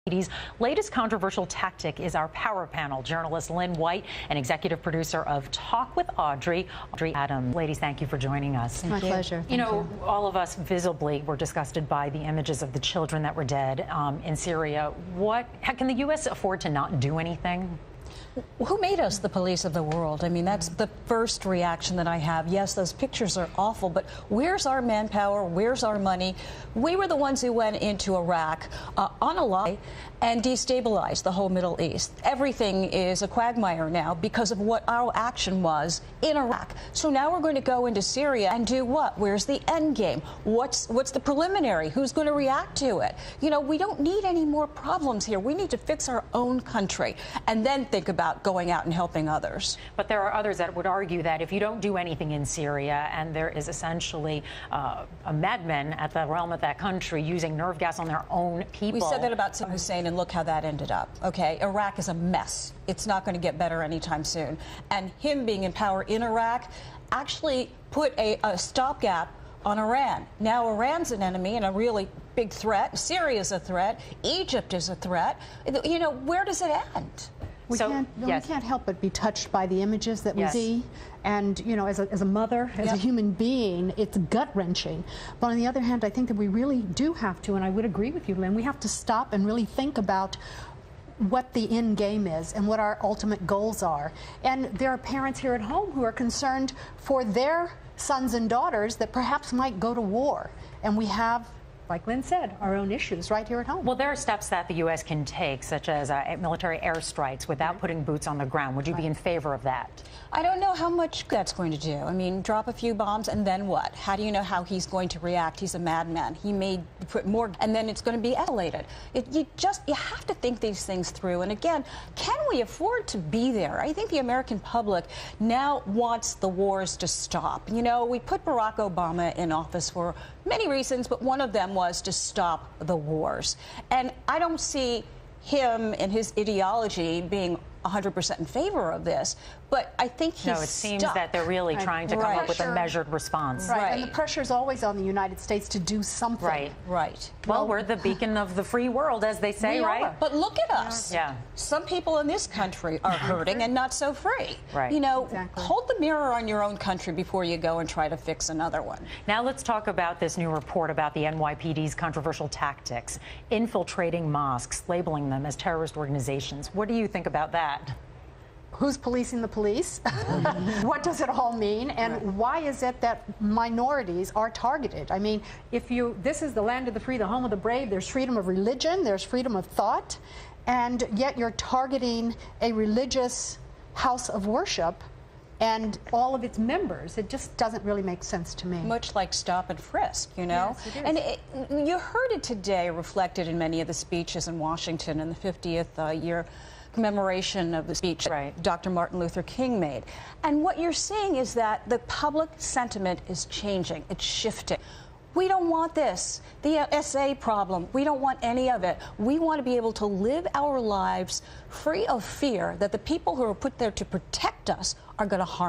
WNBC's latest controversial tactic is our power panel. Journalist Lynn White and executive producer of Talk with Audrey Adams. Ladies, thank you for joining us. My pleasure. You know, all of us visibly were disgusted by the images of the children that were dead in Syria. How can the U.S. afford to not do anything? Who made us the police of the world? I mean, that's the first reaction that I have. Yes, those pictures are awful, but where's our manpower? Where's our money? We were the ones who went into Iraq on a lie and destabilized the whole Middle East. Everything is a quagmire now because of what our action was in Iraq. So now we're going to go into Syria and do what? Where's the end game? What's the preliminary? Who's going to react to it? You know, we don't need any more problems here. We need to fix our own country and then think about going out and helping others. But there are others that would argue that if you don't do anything in Syria and there is essentially a madman at the realm of that country using nerve gas on their own people. We said that about Saddam Hussein, and look how that ended up. Okay, Iraq is a mess. It's not going to get better anytime soon. And him being in power in Iraq actually put a stopgap on Iran. Now Iran's an enemy and a really big threat. Syria's a threat. Egypt is a threat. You know, where does it end? We can't help but be touched by the images that we see. And, you know, as a mother, as a human being, it's gut-wrenching. But on the other hand, I think that we really do have to, and I would agree with you, Lynn, we have to stop and really think about what the end game is and what our ultimate goals are. And there are parents here at home who are concerned for their sons and daughters that perhaps might go to war. And we have, like Lynn said, our own issues right here at home. Well, there are steps that the U.S. can take, such as military airstrikes without putting boots on the ground. Would you be in favor of that? I don't know how much that's going to do. I mean, drop a few bombs and then what? How do you know how he's going to react? He's a madman. He may put more, and then it's going to be escalated. You have to think these things through. And again, can we afford to be there? I think the American public now wants the wars to stop. You know, we put Barack Obama in office for many reasons, but one of them was to stop the wars. And I don't see him and his ideology being 100% in favor of this, but I think he's No, it seems that they're really trying to come up with a measured response. Right, and the pressure is always on the United States to do something. Right. Well, we're the beacon of the free world, as they say, right? But look at us. Yeah. Some people in this country are hurting and not so free. Right. You know, hold the mirror on your own country before you go and try to fix another one. Now let's talk about this new report about the NYPD's controversial tactics, infiltrating mosques, labeling them as terrorist organizations. What do you think about that? Who's policing the police? What does it all mean? And why is it that minorities are targeted? I mean, this is the land of the free, the home of the brave. There's freedom of religion, there's freedom of thought, and yet you're targeting a religious house of worship and all of its members. It just doesn't really make sense to me. Much like stop and frisk, you know? Yes, it is. And you heard it today reflected in many of the speeches in Washington in the 50th year commemoration of the speech that Dr. Martin Luther King made. And what you're seeing is that the public sentiment is changing. It's shifting. We don't want this. The SA problem, we don't want any of it. We want to be able to live our lives free of fear that the people who are put there to protect us are going to harm